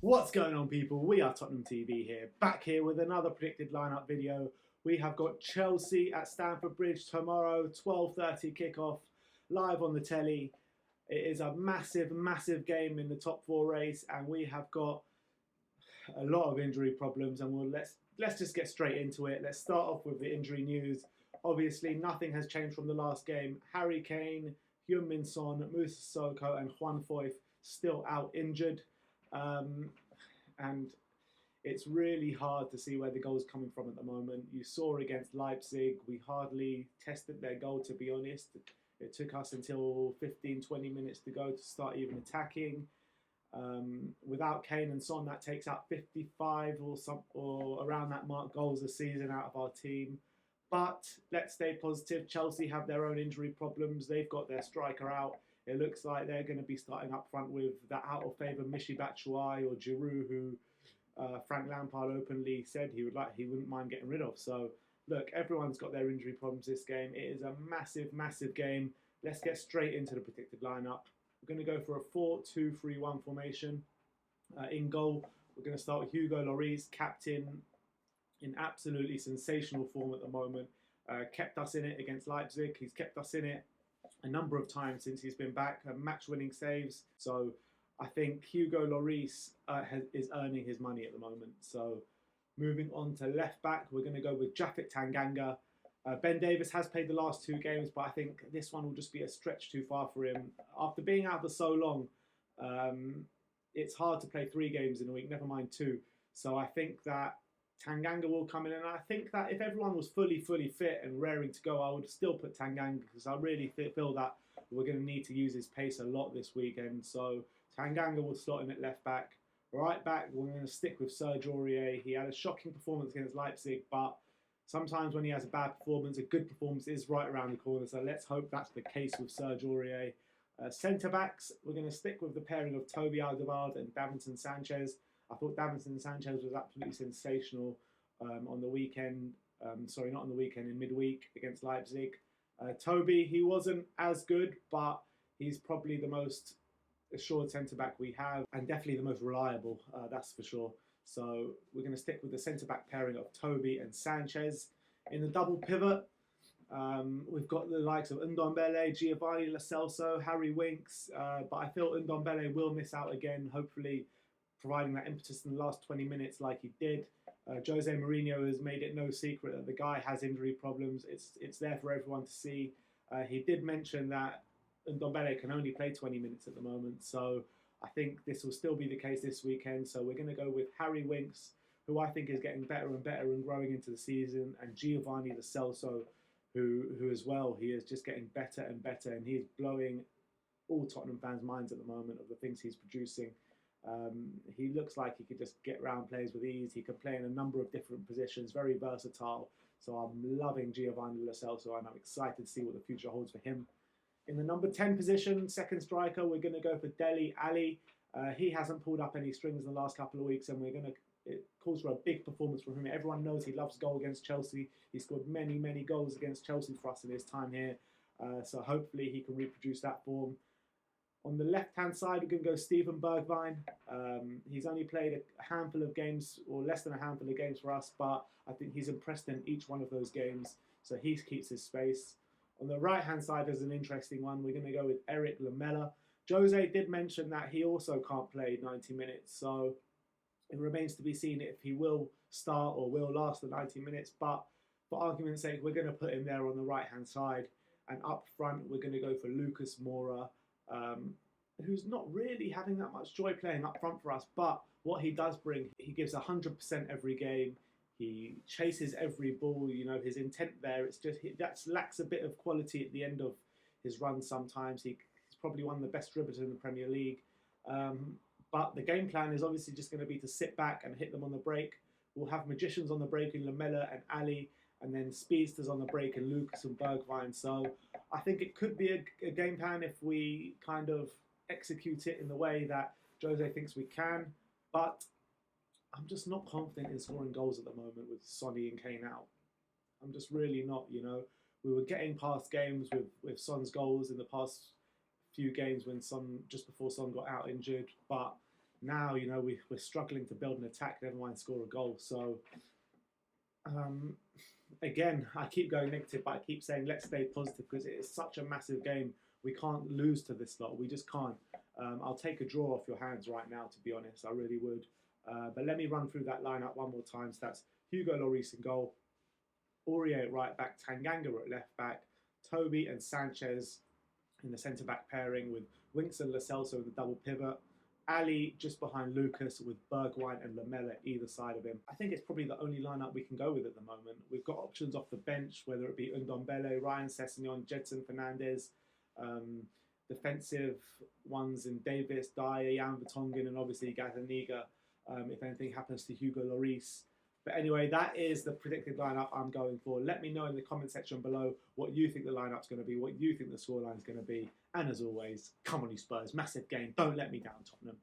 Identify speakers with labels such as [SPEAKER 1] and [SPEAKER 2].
[SPEAKER 1] What's going on, people? We are Tottenham TV here, back here with another predicted lineup video. We have got Chelsea at Stamford Bridge tomorrow, 12:30 kickoff, live on the telly. It is a massive game in the top four race, and we have got a lot of injury problems. And let's just get straight into it. Let's start off with the injury news. Obviously, nothing has changed from the last game. Harry Kane, Heung-min Son, Moussa Sissoko, and Juan Foyth still out injured. And it's really hard to see where the goal's coming from at the moment. You saw against Leipzig, we hardly tested their goal, to be honest. It took us until 15-20 minutes to go to start even attacking. Without Kane and Son, that takes out 55 or around that mark goals a season out of our team. But let's stay positive. Chelsea have their own injury problems. They've got their striker out. It looks like they're going to be starting up front with that out of favour Michy Batshuayi or Giroud, who Frank Lampard openly said he wouldn't mind getting rid of. So look, everyone's got their injury problems this game. It is a massive game. Let's get straight into the predicted lineup. We're going to go for a 4-2-3-1 formation. In goal, we're going to start with Hugo Lloris, captain, in absolutely sensational form at the moment. Kept us in it against Leipzig. He's kept us in it a number of times since he's been back, match-winning saves. So I think Hugo Lloris is earning his money at the moment. So moving on to left back, we're going to go with Japhet Tanganga. Ben Davies has played the last two games, but I think this one will just be a stretch too far for him. After being out for so long, it's hard to play 3 games in a week, never mind 2. So I think that Tanganga will come in, and I think that if everyone was fully fit and raring to go, I would still put Tanganga, because I really feel that we're going to need to use his pace a lot this weekend. So Tanganga will slot in at left back. Right back, we're going to stick with Serge Aurier. He had a shocking performance against Leipzig, but sometimes when he has a bad performance, a good performance is right around the corner. So let's hope that's the case with Serge Aurier. Centre backs, we're going to stick with the pairing of Toby Alderweireld and Davinson Sanchez. I thought Davinson Sanchez was absolutely sensational on the weekend. Sorry, not on the weekend, in midweek against Leipzig. Toby, he wasn't as good, but he's probably the most assured centre-back we have, and definitely the most reliable, that's for sure. So we're going to stick with the centre-back pairing of Toby and Sanchez. In the double pivot, we've got the likes of Ndombele, Giovanni Lo Celso, Harry Winks, but I feel Ndombele will miss out again, hopefully providing that impetus in the last 20 minutes like he did. Jose Mourinho has made it no secret that the guy has injury problems. It's there for everyone to see. He did mention that Ndombele can only play 20 minutes at the moment, so I think this will still be the case this weekend. So we're going to go with Harry Winks, who I think is getting better and better and growing into the season, and Giovanni Lo Celso, who as well, he is just getting better and better, and he is blowing all Tottenham fans' minds at the moment of the things he's producing. He looks like he could just get round players with ease. He can play in a number of different positions, very versatile. So I'm loving Giovanni Lo Celso, and I'm excited to see what the future holds for him. In the number 10 position, second striker, we're going to go for Dele Alli. He hasn't pulled up any strings in the last couple of weeks, and it calls for a big performance from him. Everyone knows he loves goal against Chelsea. He scored many goals against Chelsea for us in his time here. So hopefully he can reproduce that form. On the left-hand side, we're going to go Steven Bergwijn. He's only played a handful of games, or less than a handful of games for us, but I think he's impressed in each one of those games, so he keeps his space. On the right-hand side, there's an interesting one. We're going to go with Eric Lamella. Jose did mention that he also can't play 90 minutes, so it remains to be seen if he will start or will last the 90 minutes, but for argument's sake, we're going to put him there on the right-hand side, and up front, we're going to go for Lucas Moura, who's not really having that much joy playing up front for us, but what he does bring, he gives 100% every game. He chases every ball, you know, his intent there, it's just, that lacks a bit of quality at the end of his run sometimes. He's probably one of the best dribblers in the Premier League. But the game plan is obviously just going to be to sit back and hit them on the break. We'll have magicians on the break in Lamella and Ali, and then speedsters on the break in Lucas and Bergwijn. So I think it could be a game plan if we kind of execute it in the way that Jose thinks we can. But I'm just not confident in scoring goals at the moment with Sonny and Kane out. I'm just really not, you know. We were getting past games with Son's goals in the past few games when Son, just before Son got out injured, but now, you know, we're struggling to build an attack, never mind score a goal. So, again, I keep going negative, but I keep saying let's stay positive because it is such a massive game. We can't lose to this lot. We just can't. I'll take a draw off your hands right now, to be honest. I really would. But let me run through that lineup one more time. So that's Hugo Lloris in goal, Aurier at right back, Tanganga at left back, Toby and Sanchez in the centre-back pairing with Winks and Lo Celso in the double pivot, Ali just behind Lucas with Bergwijn and Lamella either side of him. I think it's probably the only lineup we can go with at the moment. We've got options off the bench, whether it be Ndombele, Ryan Sessegnon, Jedson Fernandez, defensive ones in Davis, Dyer, Jan Vertonghen, and obviously Gazzaniga, if anything happens to Hugo Lloris. But anyway, that is the predicted lineup I'm going for. Let me know in the comment section below what you think the lineup's going to be, what you think the scoreline is going to be. And as always, come on you Spurs, massive game. Don't let me down, Tottenham.